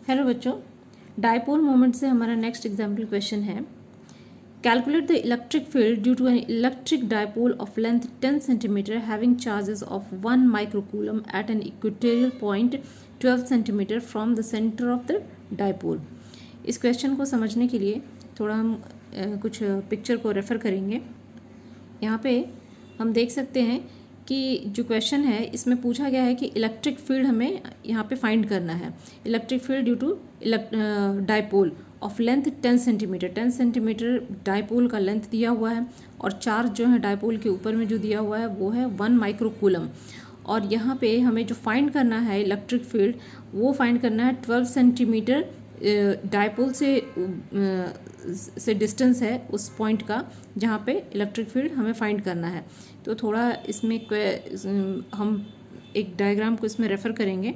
Hello बच्चों, dipole moment से हमारा नेक्स्ट एग्जाम्पल क्वेश्चन है। Calculate the electric field due to an electric dipole of length 10 centimetre having charges of 1 microcoulomb at an equatorial point 12 centimetre from the centre of the dipole. इस question को समझने के लिए थोड़ा हम कुछ picture को रेफर करेंगे। यहाँ पे हम देख सकते हैं कि जो क्वेश्चन है इसमें पूछा गया है कि इलेक्ट्रिक फील्ड हमें यहाँ पे फाइंड करना है। Electric field due to dipole of length 10 centimetre. 10 centimetre dipole का लेंथ दिया हुआ है और चार्ज जो है डायपोल के ऊपर में जो दिया हुआ है वो है 1 माइक्रोकूलम। और यहाँ पे हमें जो फाइंड करना है इलेक्ट्रिक फील्ड वो फाइंड करना है 12 सेंटीमीटर डायपोल से डिस्टेंस है उस पॉइंट का जहाँ पे इलेक्ट्रिक फील्ड हमें फाइंड करना है। तो थोड़ा इसमें हम एक डायग्राम को इसमें रेफ़र करेंगे।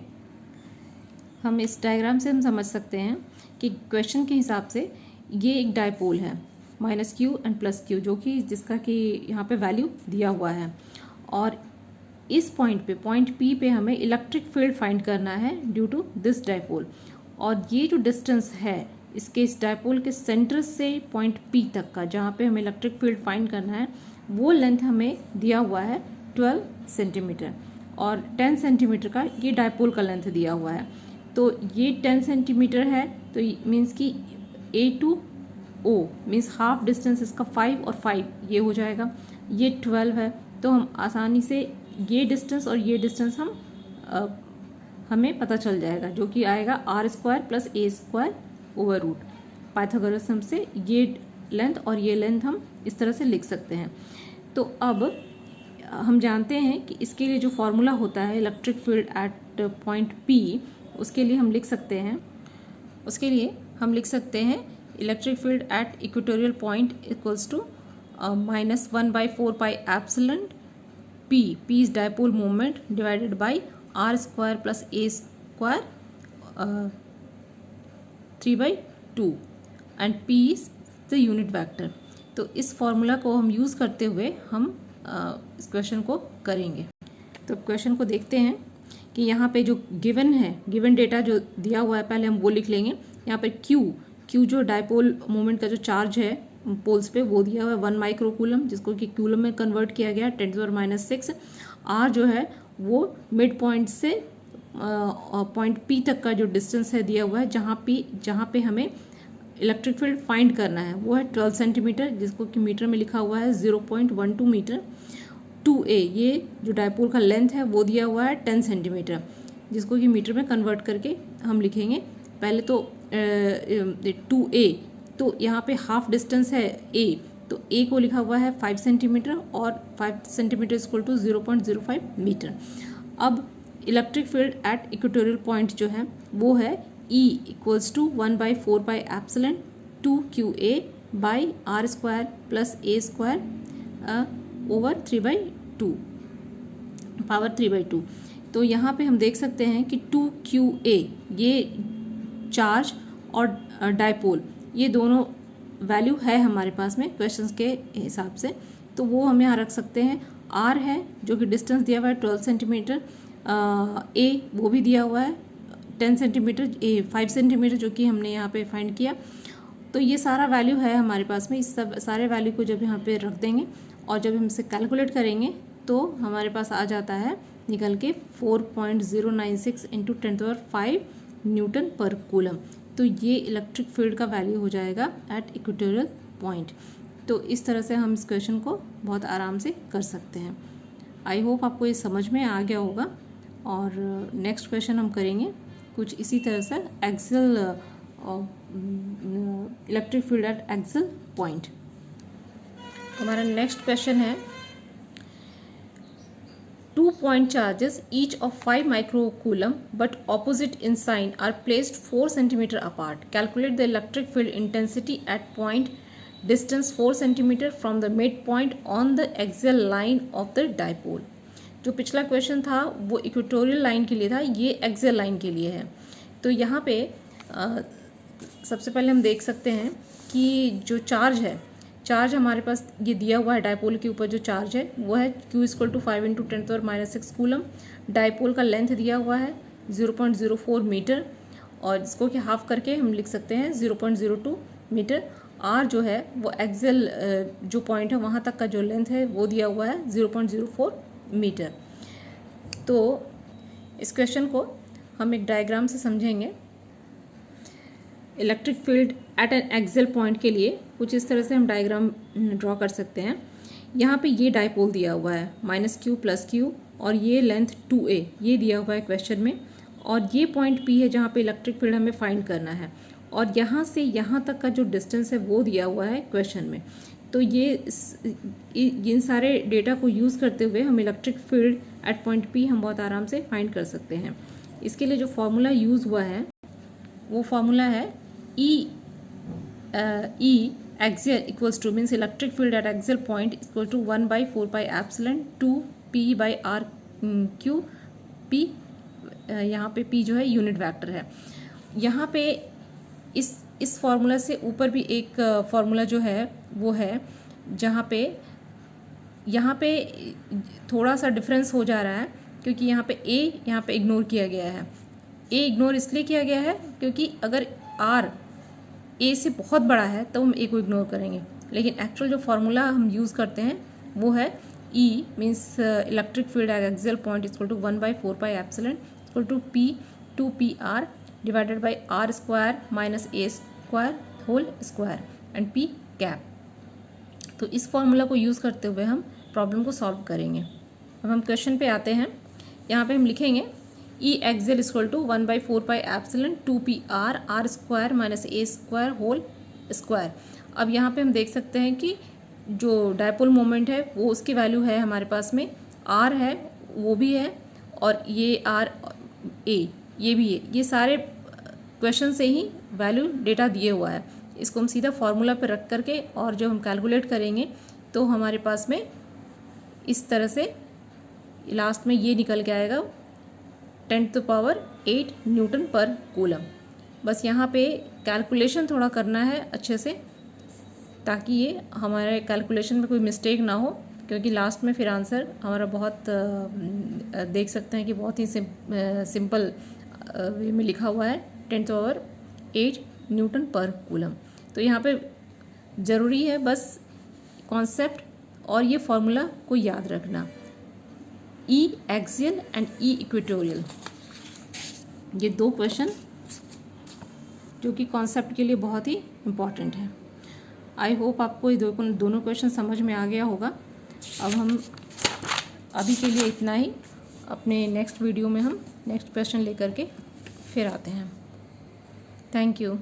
हम इस डायग्राम से हम समझ सकते हैं कि क्वेश्चन के हिसाब से ये एक डायपोल है -q एंड +q, जो कि जिसका कि यहाँ पे वैल्यू दिया हुआ है। और इस पॉइंट P पे हमें इलेक्ट्रिक फील्ड फाइंड करना है ड्यू टू दिस डायपोल। और ये जो डिस्टेंस है इसके इस डायपोल के सेंटर से पॉइंट P तक का, जहाँ पे हमें इलेक्ट्रिक फील्ड फाइंड करना है, वो लेंथ हमें दिया हुआ है 12 सेंटीमीटर और 10 सेंटीमीटर का ये डायपोल का लेंथ दिया हुआ है। तो ये 10 सेंटीमीटर है तो मीन्स कि A to O means half distance इसका 5 और 5 ये हो जाएगा। ये 12 है तो हम आसानी से ये डिस्टेंस और ये डिस्टेंस हमें पता चल जाएगा, जो कि आएगा r² + a² over root. Pythagoras से ये लेंथ और ये लेंथ हम इस तरह से लिख सकते हैं। तो अब हम जानते हैं कि इसके लिए जो फॉर्मूला होता है electric field at point P, उसके लिए हम लिख सकते हैं electric field at equatorial point equals to -1/4 pi epsilon P is dipole moment divided by r² + a² 3/2 and P is the unit vector. तो इस फॉर्मूला को हम यूज़ करते हुए हम इस क्वेश्चन को करेंगे। तो क्वेश्चन को देखते हैं कि यहाँ पे जो गिवन डेटा जो दिया हुआ है पहले हम वो लिख लेंगे। यहाँ पे Q जो डायपोल मोमेंट का जो चार्ज है पोल्स पे वो दिया हुआ है 1 माइक्रोकूलम, जिसको कि कूलम में कन्वर्ट किया गया 10⁻⁶। R जो है वो मिड पॉइंट से पॉइंट P तक का जो डिस्टेंस है दिया हुआ है, जहाँ पे हमें इलेक्ट्रिक फील्ड फाइंड करना है वो है 12 सेंटीमीटर, जिसको कि मीटर में लिखा हुआ है 0.12 मीटर। 2a ये जो डायपोल का लेंथ है वो दिया हुआ है 10 सेंटीमीटर, जिसको कि मीटर में कन्वर्ट करके हम लिखेंगे। पहले तो 2a, तो यहाँ पे हाफ डिस्टेंस है a, तो a को लिखा हुआ है 5 सेंटीमीटर और 5 सेंटीमीटर = 0.05 मीटर। अब electric field at equatorial point जो है वो है E = 1/4 pi epsilon 2qa by r² + a² over 3/2 power 3/2। तो यहाँ पे हम देख सकते हैं कि 2qa ये चार्ज और डायपोल ये दोनों वैल्यू है हमारे पास में क्वेश्चंस के हिसाब से, तो वो हम यहाँ रख सकते हैं। r है जो कि डिस्टेंस दिया हुआ है 12 सेंटीमीटर, a वो भी दिया हुआ है 10 सेंटीमीटर, 5 सेंटीमीटर जो कि हमने यहाँ पे फाइंड किया। तो ये सारा वैल्यू है हमारे पास में। इस सब सारे वैल्यू को जब यहाँ पे रख देंगे और जब हम इसे कैलकुलेट करेंगे तो हमारे पास आ जाता है निकल के 4.096 × 10⁵ न्यूटन पर कूलम। तो ये इलेक्ट्रिक फील्ड का वैल्यू हो जाएगा एट इक्वेटोरियल पॉइंट। तो इस तरह से हम इस क्वेश्चन को बहुत आराम से कर सकते हैं। आई होप आपको ये समझ में आ गया होगा। और नेक्स्ट क्वेश्चन हम करेंगे कुछ इसी तरह से axial electric field at axial point. हमारा नेक्स्ट क्वेश्चन है 2 point charges each of 5 microcoulomb but opposite in sign are placed 4 cm apart. Calculate the electric field intensity at point distance 4 cm from the midpoint on the axial line of the dipole. जो पिछला question था वो equatorial line के लिए था, ये axial line के लिए है। तो यहाँ पे सबसे पहले हम देख सकते हैं कि जो चार्ज हमारे पास ये दिया हुआ है डायपोल के ऊपर जो चार्ज है वो है Q = 5 × 10⁻⁶ कूलम। डायपोल का लेंथ दिया हुआ है 0.04 मीटर और इसको कि हाफ करके हम लिख सकते हैं 0.02 मीटर। आर जो है वो एक्सेल जो पॉइंट है वहाँ तक का जो लेंथ है वो दिया हुआ है 0.04 मीटर। तो इस क्वेश्चन को हम एक डायग्राम से समझेंगे। Electric field at an axial point के लिए कुछ इस तरह से हम डायग्राम ड्रॉ कर सकते हैं। यहाँ पे ये डायपोल दिया हुआ है -q + q और ये लेंथ 2a ये दिया हुआ है क्वेश्चन में, और ये पॉइंट P है जहाँ पे इलेक्ट्रिक फील्ड हमें फाइंड करना है, और यहाँ से यहाँ तक का जो डिस्टेंस है वो दिया हुआ है क्वेश्चन में। तो ये इन सारे डेटा को यूज़ करते हुए हम electric field at point P हम बहुत आराम से फाइंड कर सकते हैं। इसके लिए जो फॉर्मूला यूज़ हुआ है वो फॉर्मूला है E axial equals to means electric field at axial point equal to 1/4πε 2p/r/q। p यहाँ पे p जो है यूनिट वेक्टर है। यहाँ पे इस फॉर्मूला से ऊपर भी एक फॉर्मूला जो है वो है जहाँ पे यहाँ पे थोड़ा सा डिफरेंस हो जा रहा है, क्योंकि यहाँ पे a यहाँ पे इग्नोर किया गया है। a इग्नोर इसलिए किया गया है क्योंकि अगर r a से बहुत बड़ा है तो हम a को इग्नोर करेंगे, लेकिन एक्चुअल जो फार्मूला हम यूज़ करते हैं वो है E means electric field at axial point equal to 1/4πε equal to P 2PR divided by R² - A² whole square and P cap. तो इस फॉर्मूला को यूज़ करते हुए हम प्रॉब्लम को सॉल्व करेंगे। अब हम क्वेश्चन पे आते हैं। यहाँ पे हम लिखेंगे E axial equal to 1/4πε 2PR R² - A² whole square. अब यहाँ पे हम देख सकते हैं कि जो डायपोल मोमेंट है वो उसकी वैल्यू है हमारे पास में, R है वो भी है, और ये R A ये भी है। ये सारे क्वेश्चन से ही वैल्यू डेटा दिए हुआ है। इसको हम सीधा फार्मूला पे रख करके और जब हम कैलकुलेट करेंगे तो हमारे पास में इस तरह से लास्ट में ये निकल के आएगा 10⁸ न्यूटन पर कूलम। बस यहाँ पे कैलकुलेशन थोड़ा करना है अच्छे से, ताकि ये हमारे कैलकुलेशन में कोई मिस्टेक ना हो, क्योंकि लास्ट में फिर आंसर हमारा बहुत देख सकते हैं कि बहुत ही सिंपल वे में लिखा हुआ है 10⁸ न्यूटन पर कूलम। तो यहाँ पे ज़रूरी है बस कॉन्सेप्ट और ये फॉर्मूला को याद रखना, E axial and E equatorial. ये दो क्वेश्चन जो कि कॉन्सेप्ट के लिए बहुत ही इम्पॉर्टेंट है। आई होप आपको ये दोनों क्वेश्चन समझ में आ गया होगा। अब हम अभी के लिए इतना ही। अपने नेक्स्ट वीडियो में हम नेक्स्ट क्वेश्चन लेकर के फिर आते हैं। Thank you.